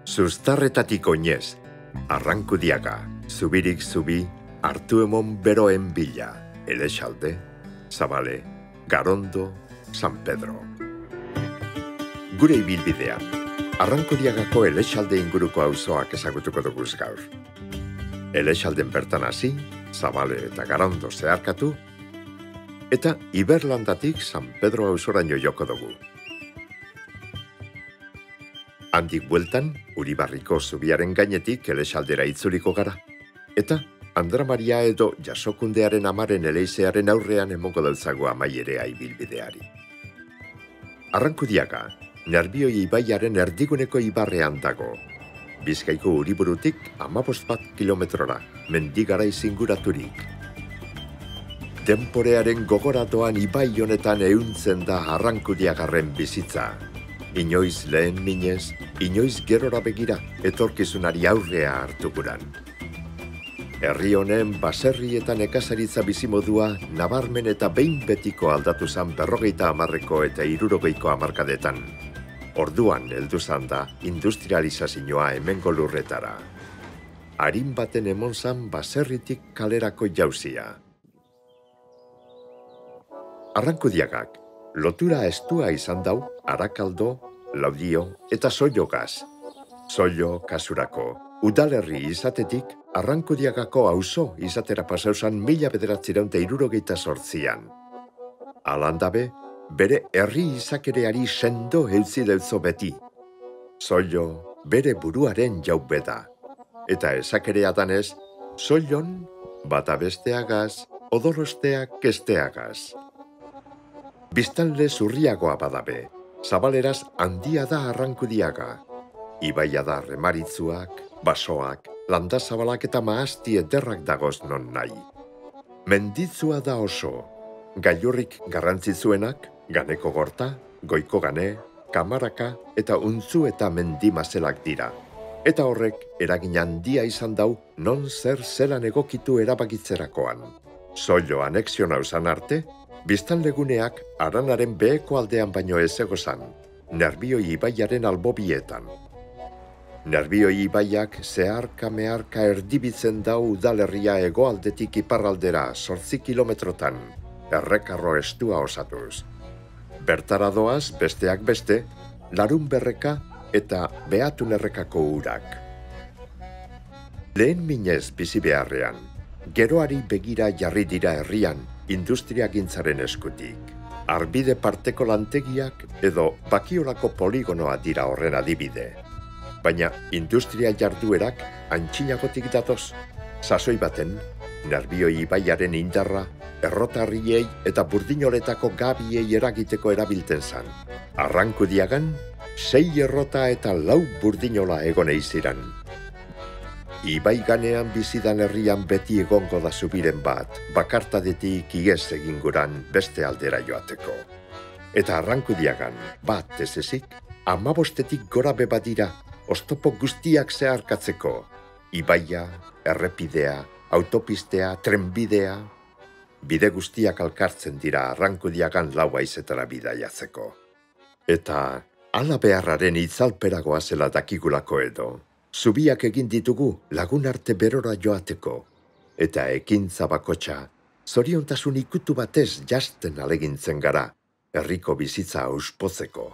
Zuztarretatik oinez, Arrankudiaga, zubirik zubi, hartu emon beroen bila, Elexalde, Zabale, Garondo, San Pedro. Gure ibilbidean, Arrankudiagako Elexalde inguruko auzoak ezagutuko duguz gaur. Elexalden bertan hasi, Zabale eta Garondo zeharkatu, eta Iberlandatik San Pedro auzoraino joko dugu. Handik bueltan, Uribarriko zubiaren gainetik Elexaldera itzuliko gara. Eta Andra Maria edo Jasokundearen amaren eleizearen aurrean emongo dautzago amaierea ibilbideari. Arrankudiaga, Nerbioi ibaiaren erdiguneko ibarrean dago. Bizkaiko Uriburutik 15 kilometrora, mendigara izinguraturik. Denporearen gogoratoan ibai honetan ehuntzen da Arrankudiagarren bizitza. Inoiz lehen minez, inoiz gerora begira, etorkizunari aurrea hartu guran. Herri honen baserri eta nekazaritza bizimodua nabarmen eta behin betiko aldatu zan 50ko eta 60ko hamarkadetan. Orduan heldu zan da industrializazioa hemengo lurretara. Arin baten emon zan baserritik kalerako jauzia. Arrankudiagak lotura estua izan dau Arakaldo, Laudio eta Sollogaz. Sollo kasurako udalerri izatetik Arrankudiagako auzo izatera pasauzan 1968an. Alandabe, bere herri izakereari sendo eutzi deutzo beti. Sollo bere buruaren jaubeda. Eta ezakerea danez, Sollon bata besteagaz, odorosteak kesteagaz. Biztanle zurriagoa badabe, Zabaleraz handia da Arrankudiaga. Ibaia da remaritzuak, basoak, landazabalak eta maazti ederrak dagoz non nahi. Menditzua da oso, gailurrik garrantzitsuenak, Ganeko Gorta, Goiko Gane, Kamaraka eta Untzu eta mendimazelak dira. Eta horrek eragin handia izan dau non zer zelan egokitu erabakitzerakoan. Sollo anexion hausan arte, biztanleguneak Aranaren beheko aldean baino ez egozan, Nerbioi ibaiaren albobietan. Nerbioi ibaiak zeharka-meharka erdibitzen dau udalerria hegoaldetik iparraldera 8 kilometrotan, errekarro estua osatuz. Bertara doaz besteak beste, Larunberreka eta Behatunerrekako urak. Lehen minez bizi beharrean, geroari begira jarri dira herrian, industriagintzaren eskutik. Arbide parteko lantegiak edo bakiolako poligonoa dira horren adibide. Baina industria jarduerak antxinagotik datoz. Sasoi baten, Nerbioi ibaiaren indarra, errotarriei eta burdinoletako gabiei eragiteko erabilten zan. Arrankudiagan, 6 errota eta 4 burdinola egonei ziran. Ibai ganean bizidan herrian beti egongo da zubiren bat, bakartadetik iez eginguran beste aldera joateko. Eta Arrankudiagan, bat ez ezik, 15 gora bebadira, oztopo guztiak zeharkatzeko. Ibaia, errepidea, autopistea, trenbidea. Bide guztiak alkartzen dira Arrankudiagan 4 haizetara bidaiatzeko. Eta ala beharraren itzalperagoa zela dakigulako edo. Zubiak egin ditugu lagun arte berora joateko, eta ekintza bakotxa, zoriontasun ikutu batez jasten alegintzen gara, herriko bizitza auspotzeko.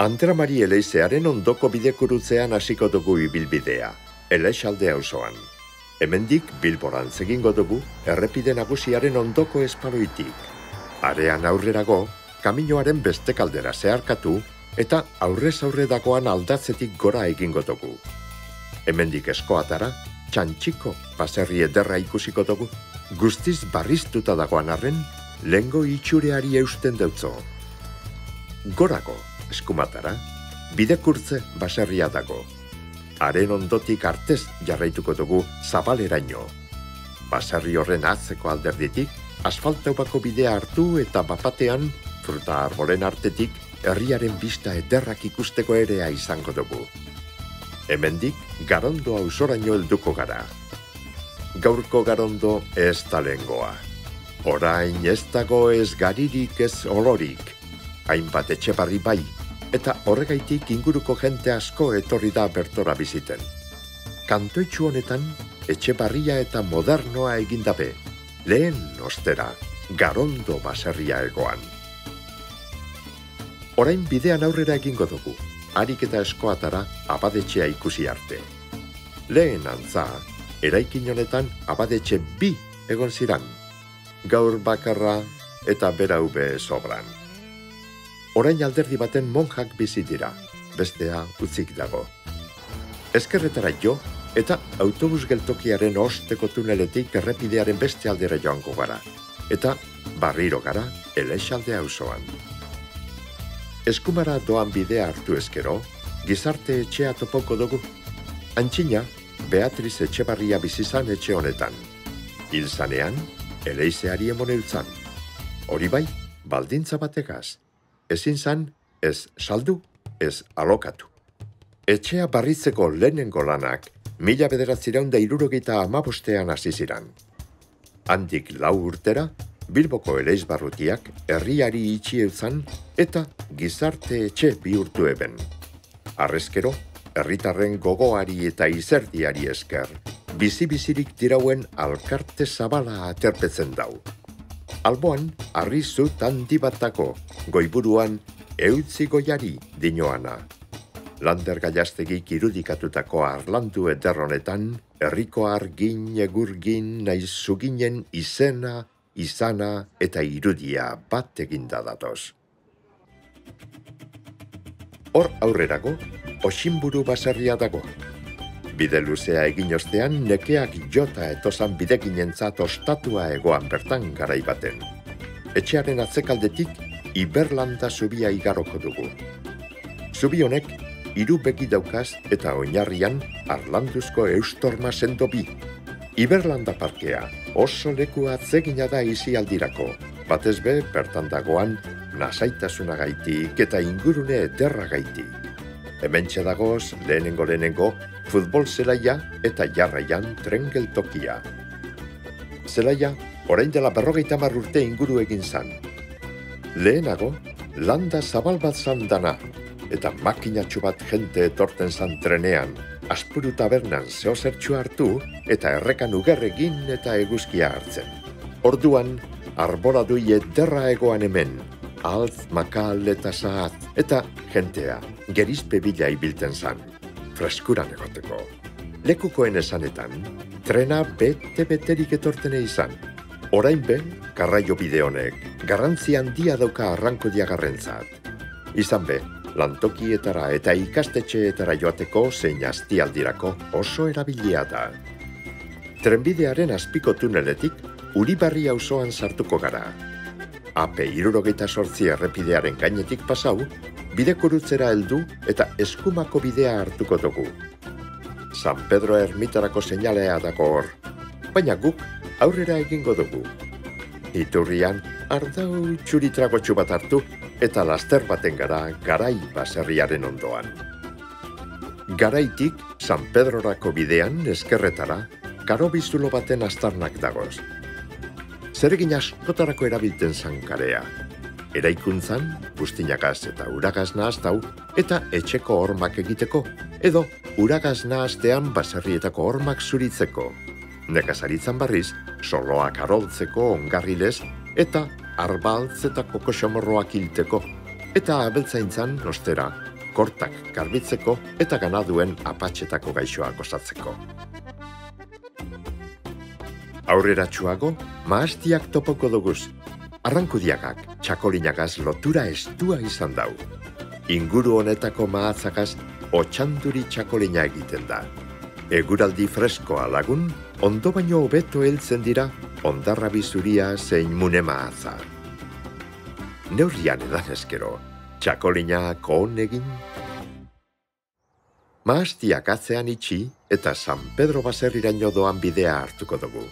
Andra Maria eleizearen ondoko bidekurutzean hasiko dugu ibilbidea, Elexalde auzoan. Hemendik Bilborantz egingo dugu errepide nagusiaren ondoko espaloitik. Arean aurrerago, kaminoaren beste kaldera zeharkatu, eta aurrez aurre dagoan aldatzetik gora egingo dugu. Hemendik eskoatara, Txantxiko baserri ederra ikusiko dugu, guztiz barriztuta dagoan arren, lehengo itxureari eusten deutzo. Gorago, eskumatara, Bidekurtze baserria dago. Haren ondotik artez jarraituko dugu Zabaleraino. Baserri horren atzeko alderditik, asfaltaubako bidea hartu eta bapatean, fruta arbolen artetik, herriaren bista ederrak ikusteko erea izango dugu. Hemendik, Garondo auzoraino helduko gara. Gaurko Garondo ez da lehengoa. Orain ez dago ez garirik ez olorik. Hainbat etxebarri bai, eta horregaitik inguruko jente asko etorri da bertora biziten. Kantoitxu honetan, etxe barria eta modernoa egindabe, lehen ostera, Garondo baserria egoan. Orain bidean aurrera egingo dugu, harik eta eskoatara abadetxea ikusi arte. Lehen antza, eraikin honetan abadetxe 2 egon ziran, gaur bakarra eta beraube sobran. Orain alderdi baten monjak bizi dira, bestea utzik dago. Ezkerretara jo eta autobus geltokiaren osteko tuneletik errepidearen beste aldera joango gara, eta barriro gara Elexalde auzoan. Eskumara doan bidea hartu ezkero, gizarte etxea topoko dugu. Antxina, Beatriz Etxebarria bizizan etxe honetan. Hil zanean, Eleizeari emon eultzan. Hori bai, baldintza bategaz. Ezin zan, ez saldu, ez alokatu. Etxea barritzeko lehenengo lanak, 1975 hasi ziran. Handik 4 urtera, Bilboko Eleizbarrutiak herriari itxi euzan eta gizarte etxe bihurtu eben. Arrezkero, herritarren gogoari eta izerdiari esker, bizi-bizirik dirauen alkarte zabala aterpetzen dau. Alboan, harri zut handi batako, goiburuan eutzi goiari dinoana. Lander Gaiastegik irudikatutako arlandu ederronetan, herriko argin, egurgin, naiz zuginen izena, izana eta irudia bat eginda datoz. Hor aurrerago, Oxinburu baserria dago. Bide luzea egin ostean, nekeak jota etozan bideginentzat ostatua egoan bertan garai baten. Etxearen atzekaldetik, Iberlanda zubia igaroko dugu. Zubi honek, 3 begi daukaz eta oinarrian arlanduzko eustorma sendo 2. Iberlanda parkea oso leku atzegina da izialdirako, batez be bertan dagoan nasaitasunagaitik eta ingurune ederragaitik. Hementxe dagoz lehenengo futbol zelaia eta jarraian tren geltokia. Zelaia orain dela 50 urte inguru egin zan. Lehenago, landa zabal bat zan dana, eta makinatxu bat jente etorten zan trenean, Aspuru tabernan zeozertxu hartu eta errekan ugerregin eta eguzkia hartzen. Orduan, arboladui ederra egoan hemen, altz, makal eta zahat, eta jentea, gerizpe bila ibilten zan, freskuran egoteko. Lekukoen esanetan, trena bete-beterik etortene izan. Orain be, garraio bide honek, garrantzi handia dauka arranko diagarrentzat. Izan be, lantokietara eta ikastetxeetara joateko zein aztialdirako oso erabilia da. Trenbidearen azpiko tuneletik Uribarri auzoan sartuko gara. AP 78 errepidearen gainetik pasau, bidekorutzera heldu eta eskumako bidea hartuko dugu. San Pedro ermitarako seinalea dago hor, baina guk aurrera egingo dugu. Iturrian, ardau txuritragotxu bat hartu eta laster baten gara Garai baserriaren ondoan. Garaitik, San Pedrorako bidean eskerretara, karobizulo baten astarnak dagoz. Zeregin askotarako erabilten zan karea. Eraikuntzan, bustinagaz eta uragaz nahaztau, eta etxeko hormak egiteko, edo uragaz nahaztean baserrietako hormak zuritzeko. Nekazaritzan barriz, soloak aroltzeko ongarrilez, eta arbaltz eta kokoxomorroak hilteko, eta abeltzaintzan ostera, kortak garbitzeko eta ganaduen apatxetako gaixoak osatzeko. Aurreratsuago, mahastiak topoko duguz. Arrankudiagak txakolinagaz lotura estua izan dau. Inguru honetako mahatzagaz otxanduri txakolina egiten da. Eguraldi freskoa lagun, ondo baino hobeto heltzen dira ondarra bizuria zein mune mahatza. Neurrian edan eskero, txakolina kohon egin. Mahastiak atzean itxi eta San Pedro baserriraino doan bidea hartuko dugu.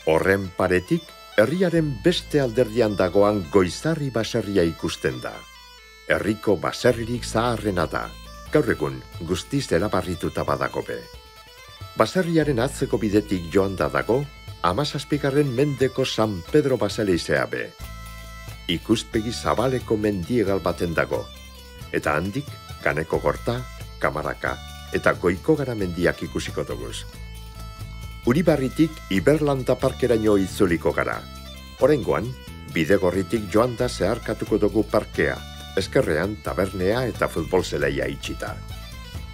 Horren paretik, herriaren beste alderdian dagoan Goizarri baserria ikusten da. Herriko baserririk zaharrena da, gaur egun guztiz erabarrituta badagobe. Baserriaren atzeko bidetik joan da dago, 17. mendeko San Pedro baseleizea be. Ikuspegi zabaleko mendiegal baten dago. eta handik Kaneko Gorta, Kamaraka eta Goiko Garamendiak ikusiko duguz. Uribarritik Iberlanda parkeraino itzuliko gara. Oraingoan, Bidegorritik joan da zeharkatuko dugu parkea, ezkerrean tabernea eta futbol zelaia itxita.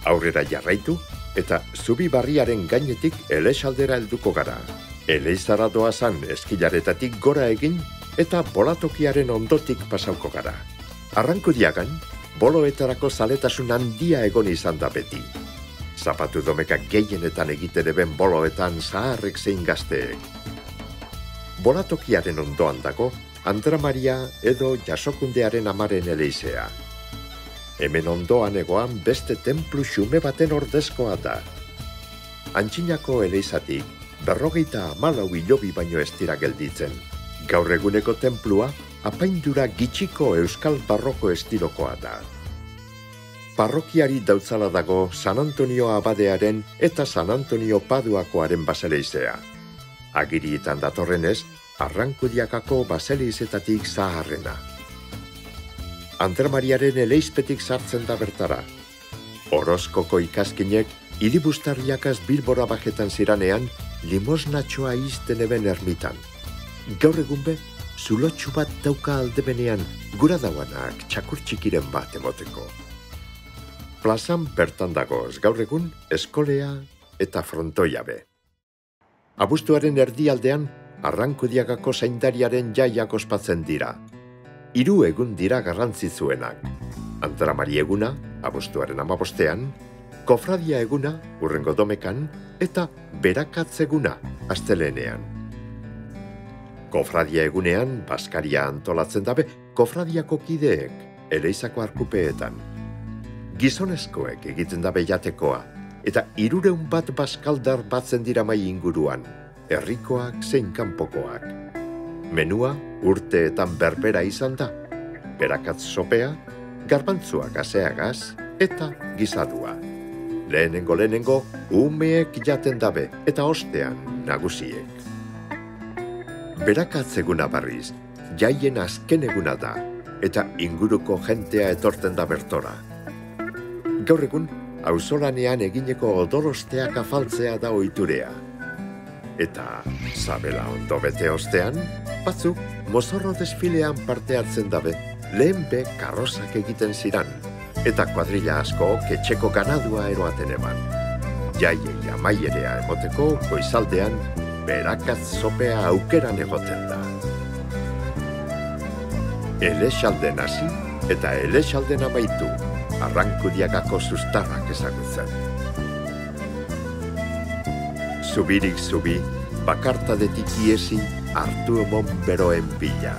Aurrera jarraitu eta Zubibarriaren gainetik Elexaldera helduko gara. Eleizara doazan eskilaretatik gora egin eta bolatokiaren ondotik pasauko gara. Arrankudiagan, boloetarako zaletasun handia egon izan da beti. Zapatu domekak gehienetan egiten eben boloetan zaharrek zein gazteek. Bolatokiaren ondoan dago, Andra Maria edo Jasokundearen amaren eleizea. Hemen ondoan egoan beste tenplu xume baten ordezkoa da. Antxinako eleizatik, 54 hilobi baino ez dira gelditzen. Gaur eguneko tenplua, apaindura gitxiko euskal barroko estilokoa da. Parrokiari dautzala dago San Antonio abadearen eta San Antonio Paduakoaren baseleizea. Agirietan datorrenez, Arrankudiakako baseleizetatik zaharrena. Andra Mariaren eleizpetik sartzen da bertara. Orozkoko ikaskinek, hiribustarriakaz Bilbora bajetan ziranean, limosnatxoa izten eben ermitan. Gaur egun be, zulotxu bat dauka aldemenean, gura dauanak txakur txikiren bat emoteko. Plazan bertan dagoz, gaur egun, eskolea eta frontoia be. Abuztuaren erdialdean, Arrankudiagako zaindariaren jaiak ospatzen dira. 3 egun dira garrantzizuenak. Andra Mari eguna, abuztuaren 15ean, Kofradia eguna, hurrengo domekan, eta Berakatz eguna, astelenean. Kofradia egunean, baskaria antolatzen dabe, kofradiako kideek, eleizako arkupeetan. Gizonezkoek egiten dabe jatekoa, eta 300 bat baskaldar batzen dira mai inguruan, herrikoak zein kanpokoak. Menua urteetan berbera izan da, Berakatz sopea, garbantzuak aseagaz eta gizadua. Lehenengo, umeek jaten dabe eta ostean nagusiek. Berakatz eguna barriz, jaien azken eguna da, eta inguruko jentea etorten da bertora. Gaur egun, auzolanean egineko odolosteak afaltzea da ohiturea. Eta, sabela ondo bete ostean, batzuk mozorro desfilean parte hartzen dabe, lehen be karrozak egiten ziran, eta kuadrilla asko etxeko ganadua eroaten eman. Jaiei amaierea emoteko goizaldean, Berakatz sopea aukeran egoten da. Elexalden hasi eta Elexalden amaitu, Arrankudiagako sustarrak ezagutzen. Zubirik zubi, bakartadetik iesi, hartu emon beroen bila.